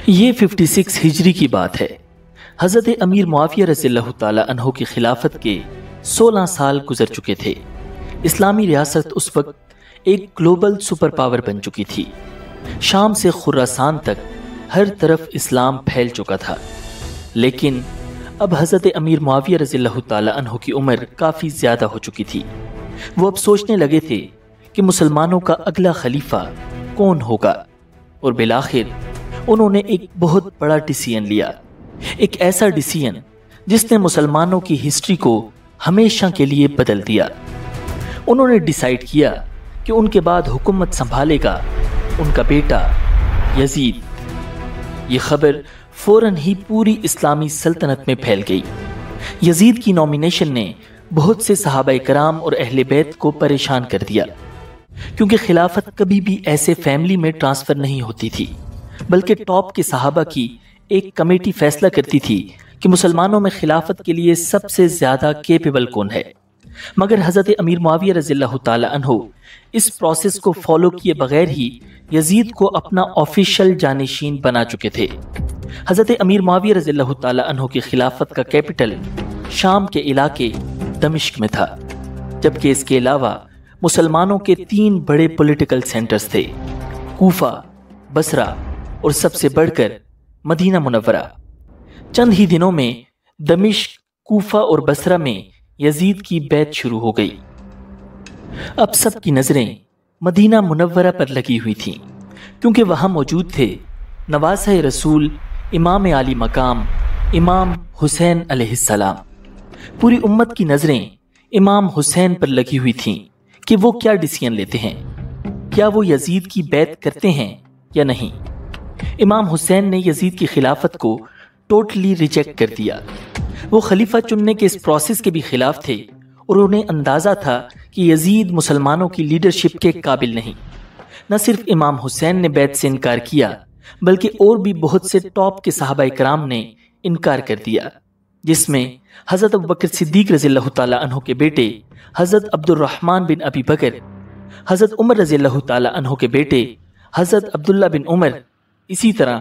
یہ 56 ہجری کی بات ہے۔ حضرت امیر معاویہ رضی اللہ تعالیٰ عنہ کی خلافت کے 16 سال گزر چکے تھے۔ اسلامی ریاست اس وقت ایک گلوبل سپر پاور بن چکی تھی۔ شام سے خراسان تک ہر طرف اسلام پھیل چکا تھا، لیکن اب حضرت امیر معاویہ رضی اللہ تعالیٰ عنہ کی عمر کافی زیادہ ہو چکی تھی۔ وہ اب سوچنے لگے تھے کہ مسلمانوں کا اگلا خلیفہ کون ہوگا، اور بالآخر انہوں نے ایک بہت بڑا ڈیسیژن لیا، ایک ایسا ڈیسیژن جس نے مسلمانوں کی ہسٹری کو ہمیشہ کے لیے بدل دیا۔ انہوں نے ڈیسائیڈ کیا کہ ان کے بعد حکومت سنبھالے گا ان کا بیٹا یزید۔ یہ خبر فوراً ہی پوری اسلامی سلطنت میں پھیل گئی۔ یزید کی نامینیشن نے بہت سے صحابہ کرام اور اہل بیت کو پریشان کر دیا، کیونکہ خلافت کبھی بھی ایسے فیملی میں ٹرانسفر نہیں ہوتی تھی، بلکہ ٹاپ کے صحابہ کی ایک کمیٹی فیصلہ کرتی تھی کہ مسلمانوں میں خلافت کے لیے سب سے زیادہ کیپیبل کون ہے۔ مگر حضرت امیر معاویہ رضی اللہ تعالی عنہ اس پروسیس کو فالو کیے بغیر ہی یزید کو اپنا آفیشیل جانشین بنا چکے تھے۔ حضرت امیر معاویہ رضی اللہ تعالی عنہ کی خلافت کا کیپٹل شام کے علاقے دمشق میں تھا، جبکہ اس کے علاوہ مسلمانوں کے 3 بڑے پولیٹیکل سینٹرز تھے: کوفہ، بصرہ اور سب سے بڑھ کر مدینہ منورہ۔ چند ہی دنوں میں دمشق، کوفہ اور بصرہ میں یزید کی بیعت شروع ہو گئی۔ اب سب کی نظریں مدینہ منورہ پر لگی ہوئی تھیں، کیونکہ وہاں موجود تھے نواسہ رسول امام عالی مقام امام حسین علیہ السلام۔ پوری امت کی نظریں امام حسین پر لگی ہوئی تھیں کہ وہ کیا ڈیسیژن لیتے ہیں، کیا وہ یزید کی بیعت کرتے ہیں یا نہیں۔ امام حسین نے یزید کی خلافت کو ٹوٹلی ریجیکٹ کر دیا۔ وہ خلیفہ چننے کے اس پروسیس کے بھی خلاف تھے، اور انہیں اندازہ تھا کہ یزید مسلمانوں کی لیڈرشپ کے قابل نہیں۔ نہ صرف امام حسین نے بیعت سے انکار کیا، بلکہ اور بھی بہت سے ٹاپ کے صحابہ کرام نے انکار کر دیا، جس میں حضرت ابوبکر صدیق رضی اللہ تعالی عنہ کے بیٹے حضرت عبد الرحمن بن ابی بکر، حضرت عمر رضی اللہ تعالی عنہ کے بیٹے حضرت عبداللہ بن عمر، اسی طرح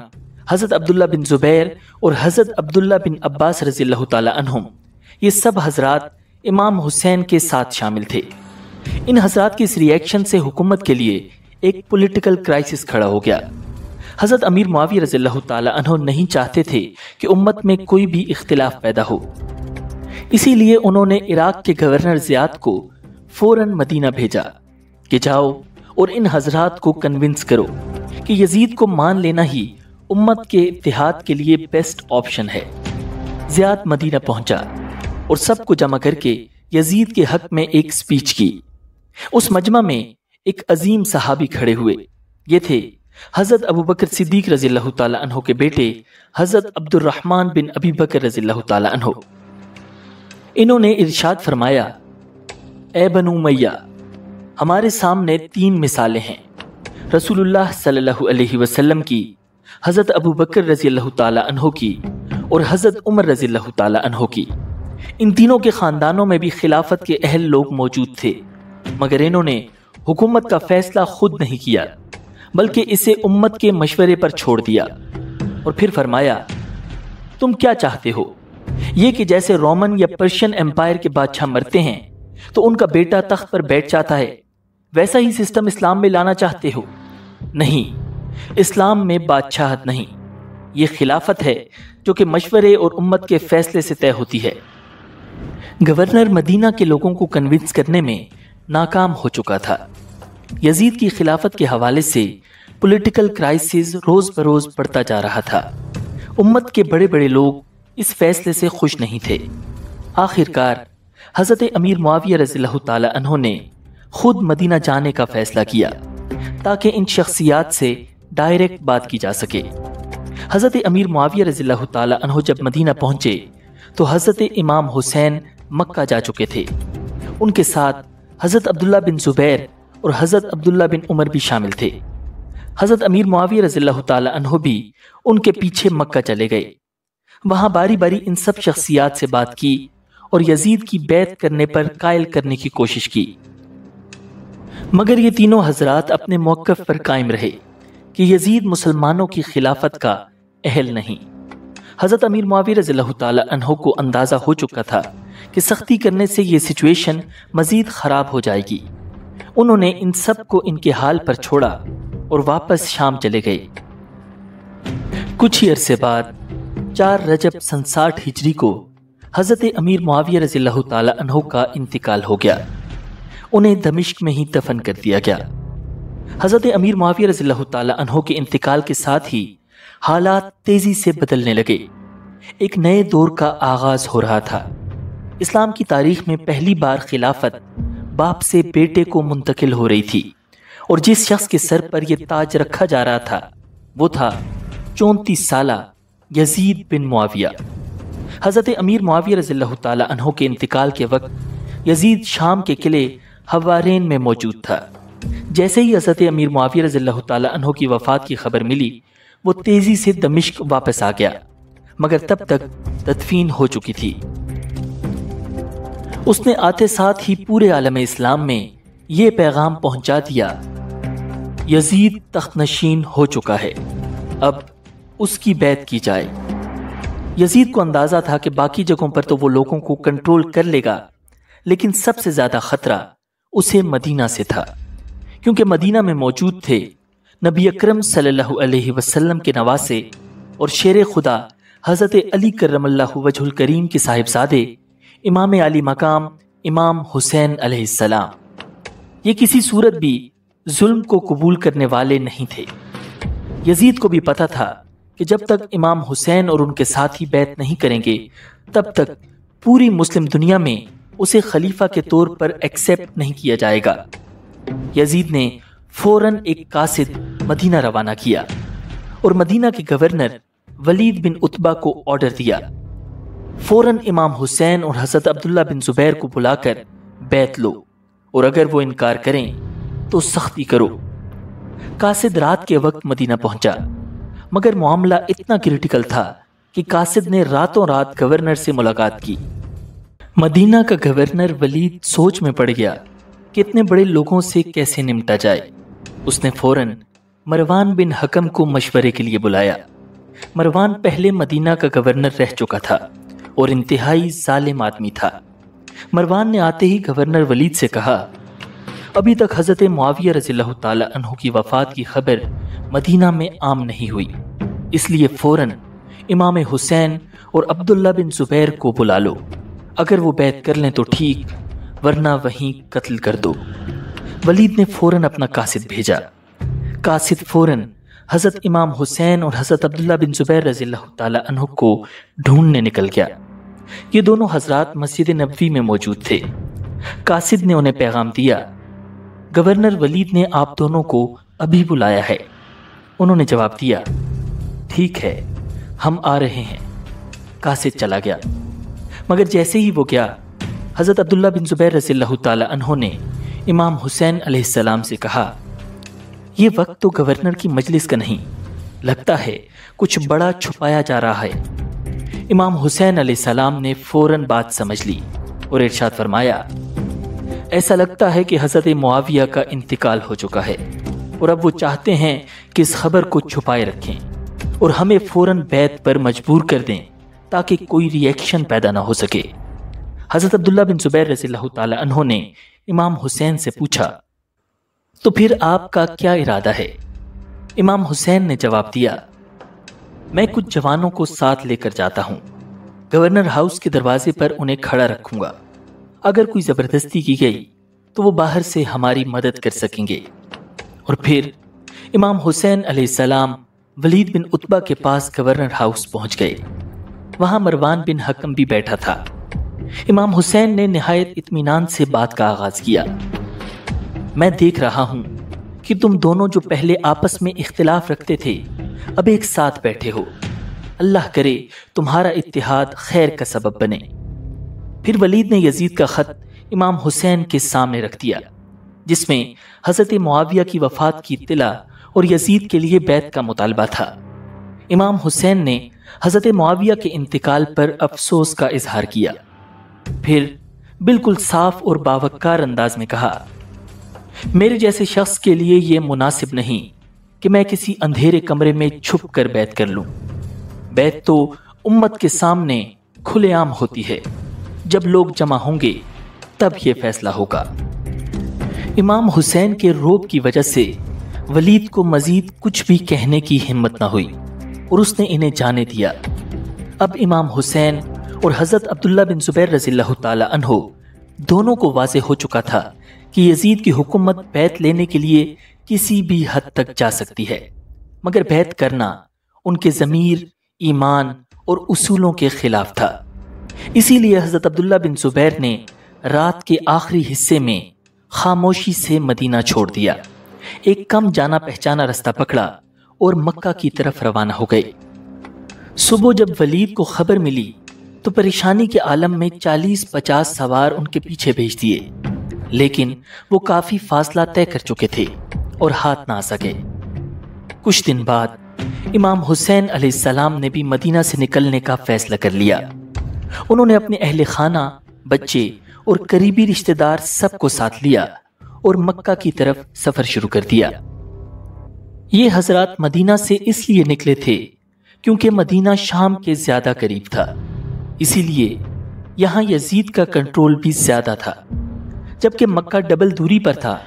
حضرت عبداللہ بن زبیر اور حضرت عبداللہ بن عباس رضی اللہ تعالی عنہم۔ یہ سب حضرات امام حسین کے ساتھ شامل تھے۔ ان حضرات کے اس ری ایکشن سے حکومت کے لیے ایک پولیٹیکل کرائسس کھڑا ہو گیا۔ حضرت امیر معاویہ رضی اللہ تعالی عنہ نہیں چاہتے تھے کہ امت میں کوئی بھی اختلاف پیدا ہو، اسی لیے انہوں نے عراق کے گورنر زیاد کو فوراً مدینہ بھیجا کہ جاؤ اور ان حضرات کو کنونس کرو کہ یزید کو مان لینا ہی امت کے اتحاد کے لیے بیسٹ آپشن ہے۔ زیاد مدینہ پہنچا اور سب کو جمع کر کے یزید کے حق میں ایک سپیچ کی۔ اس مجمع میں ایک عظیم صحابی کھڑے ہوئے، یہ تھے حضرت ابوبکر صدیق رضی اللہ تعالی عنہ کے بیٹے حضرت عبد الرحمن بن ابی بکر رضی اللہ تعالی عنہ۔ انہوں نے ارشاد فرمایا، اے بنو امیہ، ہمارے سامنے 3 مثالیں ہیں، رسول اللہ صلی اللہ علیہ وسلم کی، حضرت ابوبکر رضی اللہ تعالی عنہ کی اور حضرت عمر رضی اللہ تعالی عنہ کی۔ ان تینوں کے خاندانوں میں بھی خلافت کے اہل لوگ موجود تھے، مگر انہوں نے حکومت کا فیصلہ خود نہیں کیا، بلکہ اسے امت کے مشورے پر چھوڑ دیا، اور پھر فرمایا، تم کیا چاہتے ہو؟ یہ کہ جیسے رومن یا پرشین امپائر کے بادشاہ مرتے ہیں تو ان کا بیٹا تخت پر بیٹھ جاتا ہے، ویسا ہی سسٹم اسلام میں لانا چاہتے ہو؟ نہیں، اسلام میں بادشاہت نہیں، یہ خلافت ہے جو کہ مشورے اور امت کے فیصلے سے طے ہوتی ہے۔ گورنر مدینہ کے لوگوں کو کنونس کرنے میں ناکام ہو چکا تھا۔ یزید کی خلافت کے حوالے سے پولیٹیکل کرائسس روز بروز بڑھتا جا رہا تھا۔ امت کے بڑے بڑے لوگ اس فیصلے سے خوش نہیں تھے۔ آخر کار حضرت امیر معاویہ رضی اللہ تعالی عنہ نے خود مدینہ جانے کا فیصلہ کیا تاکہ ان شخصیات سے ڈائریکٹ بات کی جا سکے۔ حضرت امیر معاویہ رضی اللہ تعالی عنہ جب مدینہ پہنچے تو حضرت امام حسین مکہ جا چکے تھے۔ ان کے ساتھ حضرت عبداللہ بن زبیر اور حضرت عبداللہ بن عمر بھی شامل تھے۔ حضرت امیر معاویہ رضی اللہ تعالی عنہ بھی ان کے پیچھے مکہ چلے گئے۔ وہاں باری باری ان سب شخصیات سے بات کی اور یزید کی بیعت کرنے پر قائل کرنے کی کوشش کی، مگر یہ تینوں حضرات اپنے موقف پر قائم رہے کہ یزید مسلمانوں کی خلافت کا اہل نہیں۔ حضرت امیر معاویہ رضی اللہ تعالی عنہ کو اندازہ ہو چکا تھا کہ سختی کرنے سے یہ سچویشن مزید خراب ہو جائے گی۔ انہوں نے ان سب کو ان کے حال پر چھوڑا اور واپس شام چلے گئے۔ کچھ ہی عرصے بعد 4 رجب سن 60 ہجری کو حضرت امیر معاویہ رضی اللہ تعالی عنہ کا انتقال ہو گیا۔ انہیں دمشق میں ہی دفن کر دیا گیا۔ حضرت امیر معاویہ رضی اللہ تعالی عنہ کے انتقال کے ساتھ ہی حالات تیزی سے بدلنے لگے۔ ایک نئے دور کا آغاز ہو رہا تھا۔ اسلام کی تاریخ میں پہلی بار خلافت باپ سے بیٹے کو منتقل ہو رہی تھی، اور جس شخص کے سر پر یہ تاج رکھا جا رہا تھا وہ تھا 34 سالہ یزید بن معاویہ۔ حضرت امیر معاویہ رضی اللہ تعالی عنہ کے انتقال کے وقت یزید شام کے قلعے حوارین میں موجود تھا۔ جیسے ہی حضرت امیر معاویہ رضی اللہ تعالی عنہ کی وفات کی خبر ملی، وہ تیزی سے دمشق واپس آ گیا، مگر تب تک تدفین ہو چکی تھی۔ اس نے آتے ساتھ ہی پورے عالم اسلام میں یہ پیغام پہنچا دیا، یزید تخت نشین ہو چکا ہے، اب اس کی بیعت کی جائے۔ یزید کو اندازہ تھا کہ باقی جگہوں پر تو وہ لوگوں کو کنٹرول کر لے گا، لیکن سب سے زیادہ خطرہ اسے مدینہ سے تھا، کیونکہ مدینہ میں موجود تھے نبی اکرم صلی اللہ علیہ وسلم کے نواسے اور شیر خدا حضرت علی کرم اللہ وجہ الکریم کے صاحبزادے امام علی مقام امام حسین علیہ السلام۔ یہ کسی صورت بھی ظلم کو قبول کرنے والے نہیں تھے۔ یزید کو بھی پتا تھا کہ جب تک امام حسین اور ان کے ساتھی بیعت نہیں کریں گے، تب تک پوری مسلم دنیا میں اسے خلیفہ کے طور پر ایکسیپٹ نہیں کیا جائے گا۔ یزید نے فوراً ایک قاصد مدینہ روانہ کیا اور مدینہ کے گورنر ولید بن عتبہ کو آرڈر دیا، فوراً امام حسین اور حضرت عبداللہ بن زبیر کو بلا کر بیعت لو، اور اگر وہ انکار کریں تو سختی کرو۔ قاصد رات کے وقت مدینہ پہنچا، مگر معاملہ اتنا کریٹیکل تھا کہ قاصد نے راتوں رات گورنر سے ملاقات کی۔ مدینہ کا گورنر ولید سوچ میں پڑ گیا کہ اتنے بڑے لوگوں سے کیسے نمٹا جائے۔ اس نے فوراً مروان بن حکم کو مشورے کے لیے بلایا۔ مروان پہلے مدینہ کا گورنر رہ چکا تھا اور انتہائی ظالم آدمی تھا۔ مروان نے آتے ہی گورنر ولید سے کہا، ابھی تک حضرت معاویہ رضی اللہ تعالی عنہ کی وفات کی خبر مدینہ میں عام نہیں ہوئی، اس لیے فوراً امام حسین اور عبداللہ بن زبیر کو بلا لو، اگر وہ بیعت کر لیں تو ٹھیک، ورنہ وہیں قتل کر دو۔ ولید نے فوراً اپنا قاصد بھیجا۔ قاصد فوراً حضرت امام حسین اور حضرت عبداللہ بن زبیر رضی اللہ تعالی عنہ کو ڈھونڈنے نکل گیا۔ یہ دونوں حضرات مسجد نبوی میں موجود تھے۔ قاصد نے انہیں پیغام دیا، گورنر ولید نے آپ دونوں کو ابھی بلایا ہے۔ انہوں نے جواب دیا، ٹھیک ہے، ہم آ رہے ہیں۔ قاصد چلا گیا، مگر جیسے ہی وہ گیا، حضرت عبداللہ بن زبیر رضی اللہ تعالی عنہ نے امام حسین علیہ السلام سے کہا، یہ وقت تو گورنر کی مجلس کا نہیں، لگتا ہے کچھ بڑا چھپایا جا رہا ہے۔ امام حسین علیہ السلام نے فوراً بات سمجھ لی اور ارشاد فرمایا، ایسا لگتا ہے کہ حضرت معاویہ کا انتقال ہو چکا ہے، اور اب وہ چاہتے ہیں کہ اس خبر کو چھپائے رکھیں اور ہمیں فوراً بیعت پر مجبور کر دیں تاکہ کوئی ری ایکشن پیدا نہ ہو سکے۔ حضرت عبداللہ بن زبیر رضی اللہ تعالی عنہ نے امام حسین سے پوچھا، تو پھر آپ کا کیا ارادہ ہے؟ امام حسین نے جواب دیا، میں کچھ جوانوں کو ساتھ لے کر جاتا ہوں، گورنر ہاؤس کے دروازے پر انہیں کھڑا رکھوں گا، اگر کوئی زبردستی کی گئی تو وہ باہر سے ہماری مدد کر سکیں گے۔ اور پھر امام حسین علیہ السلام ولید بن عتبہ کے پاس گورنر ہاؤس پہنچ گئے۔ وہاں مروان بن حکم بھی بیٹھا تھا۔ امام حسین نے نہایت اطمینان سے بات کا آغاز کیا، میں دیکھ رہا ہوں کہ تم دونوں جو پہلے آپس میں اختلاف رکھتے تھے اب ایک ساتھ بیٹھے ہو، اللہ کرے تمہارا اتحاد خیر کا سبب بنے۔ پھر ولید نے یزید کا خط امام حسین کے سامنے رکھ دیا، جس میں حضرت معاویہ کی وفات کی اطلاع اور یزید کے لیے بیعت کا مطالبہ تھا۔ امام حسین نے حضرت معاویہ کے انتقال پر افسوس کا اظہار کیا، پھر بالکل صاف اور باوقار انداز میں کہا، میرے جیسے شخص کے لیے یہ مناسب نہیں کہ میں کسی اندھیرے کمرے میں چھپ کر بیعت کر لوں۔ بیعت تو امت کے سامنے کھلے عام ہوتی ہے، جب لوگ جمع ہوں گے تب یہ فیصلہ ہوگا۔ امام حسین کے روب کی وجہ سے ولید کو مزید کچھ بھی کہنے کی ہمت نہ ہوئی اور اس نے انہیں جانے دیا۔ اب امام حسین اور حضرت عبداللہ بن زبیر رضی اللہ تعالی عنہ دونوں کو واضح ہو چکا تھا کہ یزید کی حکومت بیعت لینے کے لیے کسی بھی حد تک جا سکتی ہے، مگر بیعت کرنا ان کے ضمیر، ایمان اور اصولوں کے خلاف تھا۔ اسی لیے حضرت عبداللہ بن زبیر نے رات کے آخری حصے میں خاموشی سے مدینہ چھوڑ دیا، ایک کم جانا پہچانا رستہ پکڑا اور مکہ کی طرف روانہ ہو گئے۔ صبح جب ولید کو خبر ملی تو پریشانی کے عالم میں 40-50 سوار ان کے پیچھے بھیج دیے، لیکن وہ کافی فاصلہ طے کر چکے تھے اور ہاتھ نہ آ سکے۔ کچھ دن بعد امام حسین علیہ السلام نے بھی مدینہ سے نکلنے کا فیصلہ کر لیا۔ انہوں نے اپنے اہل خانہ، بچے اور قریبی رشتہ دار سب کو ساتھ لیا اور مکہ کی طرف سفر شروع کر دیا۔ یہ حضرات مدینہ سے اس لیے نکلے تھے کیونکہ مدینہ شام کے زیادہ قریب تھا، اسی لیے یہاں یزید کا کنٹرول بھی زیادہ تھا، جبکہ مکہ ڈبل دوری پر تھا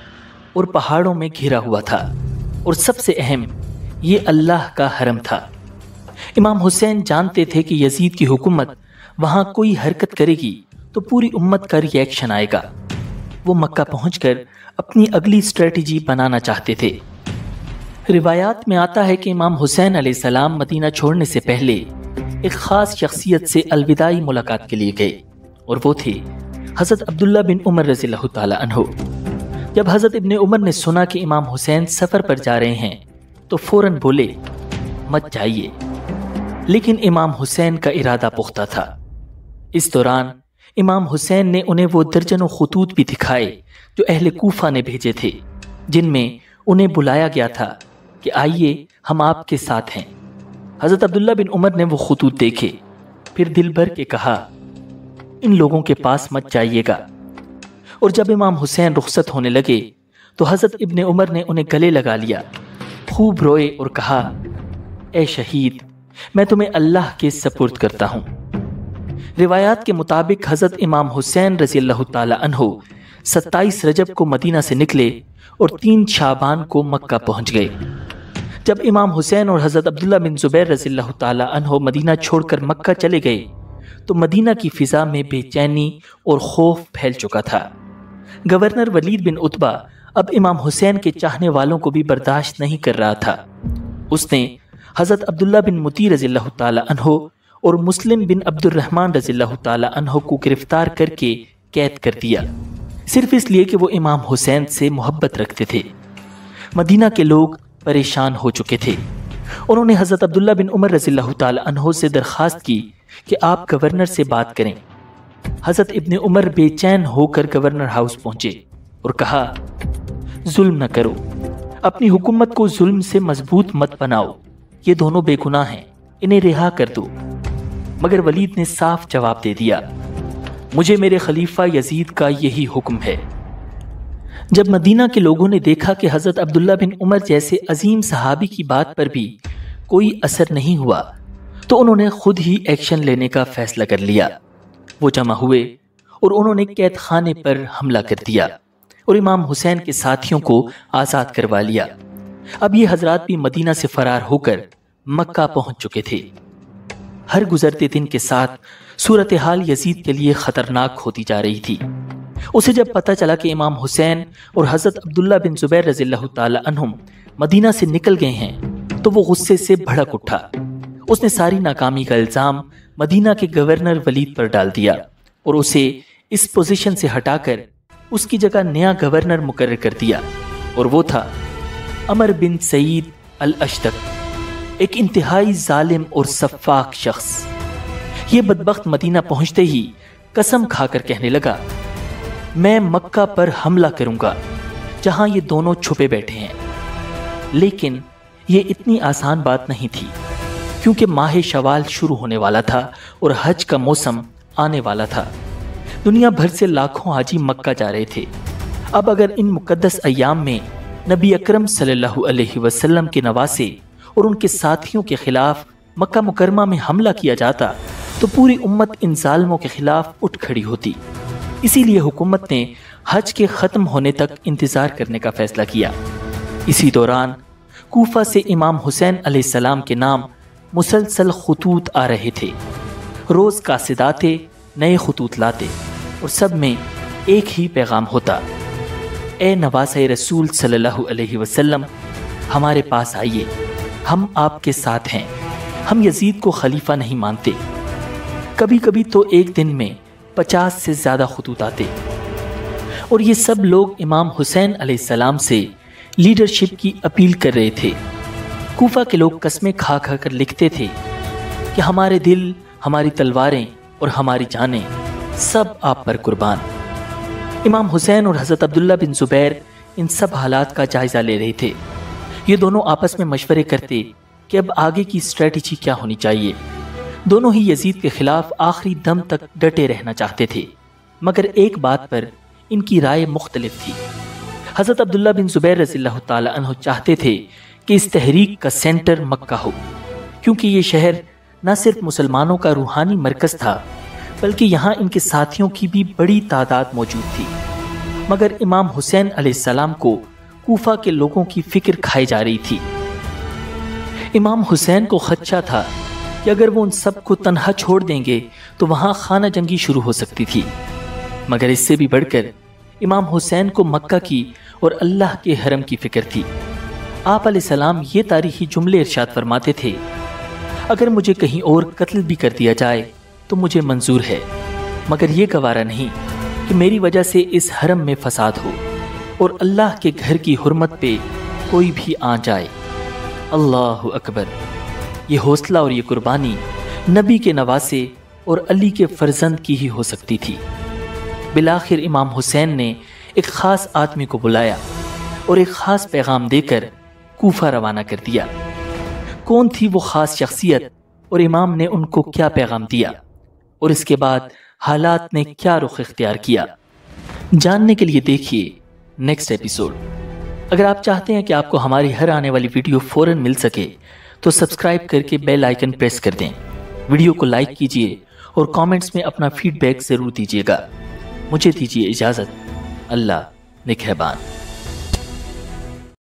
اور پہاڑوں میں گھرا ہوا تھا، اور سب سے اہم یہ اللہ کا حرم تھا۔ امام حسین جانتے تھے کہ یزید کی حکومت وہاں کوئی حرکت کرے گی تو پوری امت کا ری ایکشن آئے گا۔ وہ مکہ پہنچ کر اپنی اگلی اسٹریٹجی بنانا چاہتے تھے۔ روایات میں آتا ہے کہ امام حسین علیہ السلام مدینہ چھوڑنے سے پہلے ایک خاص شخصیت سے الوداعی ملاقات کے لیے گئے، اور وہ تھے حضرت عبداللہ بن عمر رضی اللہ تعالی عنہ۔ جب حضرت ابن عمر نے سنا کہ امام حسین سفر پر جا رہے ہیں تو فوراً بولے، مت جائیے، لیکن امام حسین کا ارادہ پختہ تھا۔ اس دوران امام حسین نے انہیں وہ درجنوں خطوط بھی دکھائے جو اہل کوفہ نے بھیجے تھے، جن میں انہیں بلایا گیا تھا کہ آئیے ہم آپ کے ساتھ ہیں۔ حضرت عبداللہ بن عمر نے وہ خطوط دیکھے، پھر دل بھر کے کہا، ان لوگوں کے پاس مت جائیے گا۔ اور جب امام حسین رخصت ہونے لگے تو حضرت ابن عمر نے انہیں گلے لگا لیا، خوب روئے اور کہا، اے شہید، میں تمہیں اللہ کے سپرد کرتا ہوں۔ روایات کے مطابق حضرت امام حسین رضی اللہ تعالی عنہ 27 رجب کو مدینہ سے نکلے اور 3 شعبان کو مکہ پہنچ گئے۔ جب امام حسین اور حضرت عبداللہ بن زبیر رضی اللہ تعالی عنہ مدینہ چھوڑ کر مکہ چلے گئے تو مدینہ کی فضا میں بے چینی اور خوف پھیل چکا تھا۔ گورنر ولید بن عتبہ اب امام حسین کے چاہنے والوں کو بھی برداشت نہیں کر رہا تھا۔ اس نے حضرت عبداللہ بن مطیع رضی اللہ تعالی عنہ اور مسلم بن عبد الرحمن رضی اللہ تعالی عنہ کو گرفتار کر کے قید کر دیا، صرف اس لیے کہ وہ امام حسین سے محبت رکھتے تھے۔ مدینہ کے لوگ پریشان ہو چکے تھے۔ انہوں نے حضرت عبداللہ بن عمر رضی اللہ تعالی عنہ سے درخواست کی کہ آپ گورنر سے بات کریں۔ حضرت ابن عمر بے چین ہو کر گورنر ہاؤس پہنچے اور کہا، ظلم نہ کرو، اپنی حکومت کو ظلم سے مضبوط مت بناؤ، یہ دونوں بے گناہ ہیں، انہیں رہا کر دو۔ مگر ولید نے صاف جواب دے دیا، مجھے میرے خلیفہ یزید کا یہی حکم ہے۔ جب مدینہ کے لوگوں نے دیکھا کہ حضرت عبداللہ بن عمر جیسے عظیم صحابی کی بات پر بھی کوئی اثر نہیں ہوا تو انہوں نے خود ہی ایکشن لینے کا فیصلہ کر لیا۔ وہ جمع ہوئے اور انہوں نے قید خانے پر حملہ کر دیا اور امام حسین کے ساتھیوں کو آزاد کروا لیا۔ اب یہ حضرات بھی مدینہ سے فرار ہو کر مکہ پہنچ چکے تھے۔ ہر گزرتے دن کے ساتھ صورتحال یزید کے لیے خطرناک ہوتی جا رہی تھی۔ اسے جب پتہ چلا کہ امام حسین اور حضرت عبداللہ بن زبیر رضی اللہ تعالی عنہم مدینہ سے نکل گئے ہیں تو وہ غصے سے بھڑک اٹھا۔ اس نے ساری ناکامی کا الزام مدینہ کے گورنر ولید پر ڈال دیا اور اسے اس پوزیشن سے ہٹا کر اس کی جگہ نیا گورنر مقرر کر دیا، اور وہ تھا عمر بن سعید الاشتک، ایک انتہائی ظالم اور سفاک شخص۔ یہ بدبخت مدینہ پہنچتے ہی قسم کھا کر کہنے لگا، میں مکہ پر حملہ کروں گا جہاں یہ دونوں چھپے بیٹھے ہیں۔ لیکن یہ اتنی آسان بات نہیں تھی، کیونکہ ماہ شوال شروع ہونے والا تھا اور حج کا موسم آنے والا تھا۔ دنیا بھر سے لاکھوں حاجی مکہ جا رہے تھے۔ اب اگر ان مقدس ایام میں نبی اکرم صلی اللہ علیہ وسلم کے نواسے اور ان کے ساتھیوں کے خلاف مکہ مکرمہ میں حملہ کیا جاتا تو پوری امت ان ظالموں کے خلاف اٹھ کھڑی ہوتی۔ اسی لیے حکومت نے حج کے ختم ہونے تک انتظار کرنے کا فیصلہ کیا۔ اسی دوران کوفہ سے امام حسین علیہ السلام کے نام مسلسل خطوط آ رہے تھے۔ روز قاصد آتے، نئے خطوط لاتے اور سب میں ایک ہی پیغام ہوتا: اے نواسۂ رسول صلی اللہ علیہ وسلم، ہمارے پاس آئیے، ہم آپ کے ساتھ ہیں، ہم یزید کو خلیفہ نہیں مانتے۔ کبھی کبھی تو ایک دن میں 50 سے زیادہ خطوط آتے، اور یہ سب لوگ امام حسین علیہ السلام سے لیڈرشپ کی اپیل کر رہے تھے۔ کوفہ کے لوگ قسمیں کھا کھا کر لکھتے تھے کہ ہمارے دل، ہماری تلواریں اور ہماری جانیں سب آپ پر قربان۔ امام حسین اور حضرت عبداللہ بن زبیر ان سب حالات کا جائزہ لے رہے تھے۔ یہ دونوں آپس میں مشورے کرتے کہ اب آگے کی اسٹریٹجی کیا ہونی چاہیے۔ دونوں ہی یزید کے خلاف آخری دم تک ڈٹے رہنا چاہتے تھے، مگر ایک بات پر ان کی رائے مختلف تھی۔ حضرت عبداللہ بن زبیر رضی اللہ تعالی عنہ چاہتے تھے کہ اس تحریک کا سینٹر مکہ ہو، کیونکہ یہ شہر نہ صرف مسلمانوں کا روحانی مرکز تھا بلکہ یہاں ان کے ساتھیوں کی بھی بڑی تعداد موجود تھی۔ مگر امام حسین علیہ السلام کو کوفہ کے لوگوں کی فکر کھائی جا رہی تھی۔ امام حسین کو خدشہ تھا کہ اگر وہ ان سب کو تنہا چھوڑ دیں گے تو وہاں خانہ جنگی شروع ہو سکتی تھی، مگر اس سے بھی بڑھ کر امام حسین کو مکہ کی اور اللہ کے حرم کی فکر تھی۔ آپ علیہ السلام یہ تاریخی جملے ارشاد فرماتے تھے: اگر مجھے کہیں اور قتل بھی کر دیا جائے تو مجھے منظور ہے، مگر یہ گوارا نہیں کہ میری وجہ سے اس حرم میں فساد ہو اور اللہ کے گھر کی حرمت پہ کوئی بھی آ جائے۔ اللہ اکبر! یہ حوصلہ اور یہ قربانی نبی کے نواسے اور علی کے فرزند کی ہی ہو سکتی تھی۔ بالآخر امام حسین نے ایک خاص آدمی کو بلایا اور ایک خاص پیغام دے کر کوفہ روانہ کر دیا۔ کون تھی وہ خاص شخصیت اور امام نے ان کو کیا پیغام دیا اور اس کے بعد حالات نے کیا رخ اختیار کیا، جاننے کے لیے دیکھیے نیکسٹ ایپیسوڈ۔ اگر آپ چاہتے ہیں کہ آپ کو ہماری ہر آنے والی ویڈیو فوراً مل سکے تو سبسکرائب کر کے بیل آئیکن پریس کر دیں، ویڈیو کو لائک کیجیے اور کامنٹس میں اپنا فیڈ بیک ضرور دیجیے گا۔ مجھے دیجیے اجازت۔ اللہ نگہبان۔